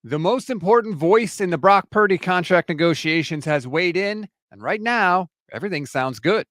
The most important voice in the Brock Purdy contract negotiations has weighed in, and right now, everything sounds good.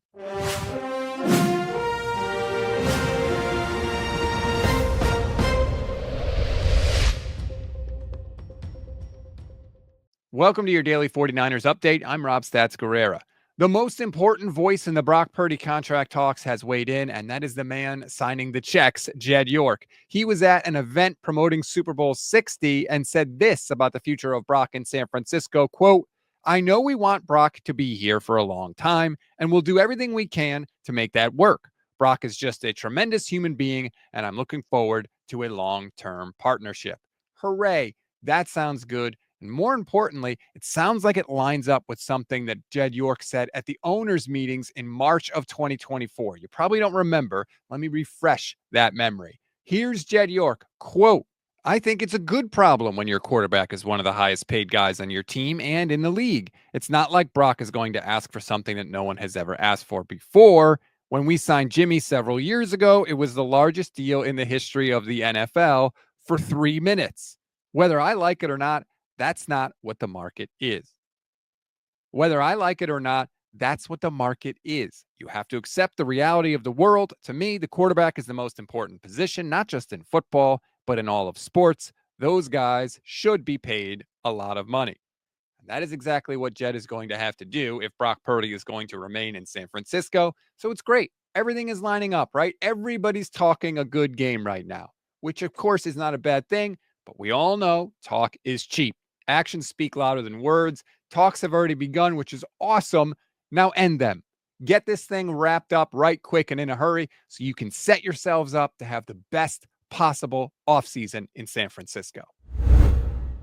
Welcome to your daily 49ers update. I'm Rob Stats Guerrera. The most important voice in the Brock Purdy contract talks has weighed in, and that is the man signing the checks, Jed York. He was at an event promoting Super Bowl 60 and said this about the future of Brock in San Francisco, quote, "I know we want Brock to be here for a long time, and we'll do everything we can to make that work. Brock is just a tremendous human being, and I'm looking forward to a long-term partnership." Hooray. That sounds good. And more importantly, it sounds like it lines up with something that Jed York said at the owners' meetings in March of 2024. You probably don't remember. Let me refresh that memory. Here's Jed York, quote, "I think it's a good problem when your quarterback is one of the highest paid guys on your team and in the league. It's not like Brock is going to ask for something that no one has ever asked for before. When we signed Jimmy several years ago, it was the largest deal in the history of the NFL for 3 minutes. Whether I like it or not, that's not what the market is. Whether I like it or not, that's what the market is. You have to accept the reality of the world. To me, the quarterback is the most important position, not just in football, but in all of sports. Those guys should be paid a lot of money." And that is exactly what Jed is going to have to do if Brock Purdy is going to remain in San Francisco. So it's great. Everything is lining up, right? Everybody's talking a good game right now, which of course is not a bad thing, but we all know talk is cheap. Actions speak louder than words. Talks have already begun, which is awesome. Now end them. Get this thing wrapped up right quick and in a hurry so you can set yourselves up to have the best possible offseason in San Francisco.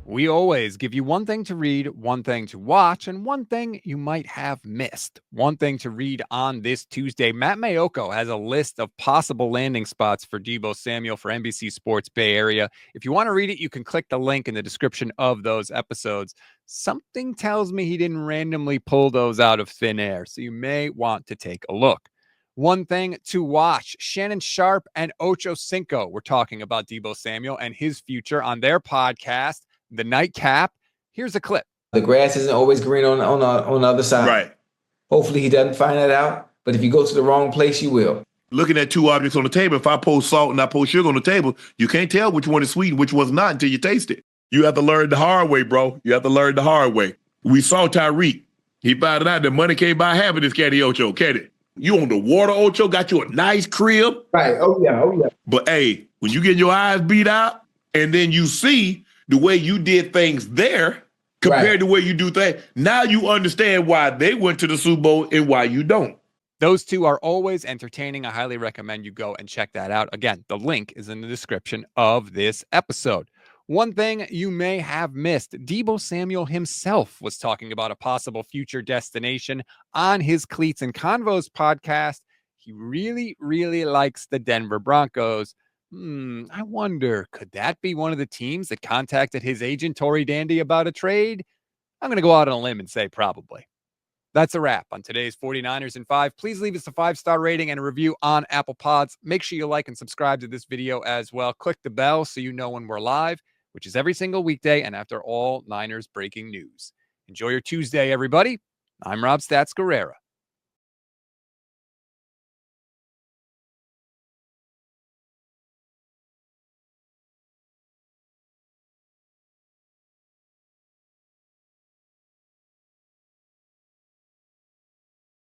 We always give you one thing to read, one thing to watch, and one thing you might have missed. One thing to read on this Tuesday. Matt Mayoko has a list of possible landing spots for Deebo Samuel for NBC Sports Bay Area. If you want to read it, you can click the link in the description of those episodes. Something tells me he didn't randomly pull those out of thin air, so you may want to take a look. One thing to watch, Shannon, Sharpe, and Ocho Cinco were talking about Deebo Samuel and his future on their podcast, The Nightcap. Here's a clip. The grass isn't always green on the other side. Right. Hopefully he doesn't find that out. But if you go to the wrong place, you will. Looking at two objects on the table, if I pour salt and I pour sugar on the table, you can't tell which one is sweet and which one's not until you taste it. You have to learn the hard way, bro. You have to learn the hard way. We saw Tyreek. He found out that money can't buy half of this caddy Ocho, can it? You on the water, Ocho, got you a nice crib. Right. Oh, yeah. But, hey, when you get your eyes beat out and then you see the way you did things there compared to where you do things, now you understand why they went to the Super Bowl and why you don't. Those two are always entertaining. I highly recommend you go and check that out. Again, the link is in the description of this episode. One thing you may have missed, Deebo Samuel himself was talking about a possible future destination on his Cleats and Convos podcast. He really, really likes the Denver Broncos. I wonder, could that be one of the teams that contacted his agent, Tory Dandy, about a trade? I'm going to go out on a limb and say probably. That's a wrap on today's 49ers in 5. Please leave us a 5-star rating and a review on Apple Pods. Make sure you like and subscribe to this video as well. Click the bell so you know when we're live, which is every single weekday and after all Niners breaking news. Enjoy your Tuesday, everybody. I'm Rob Stats Guerrera.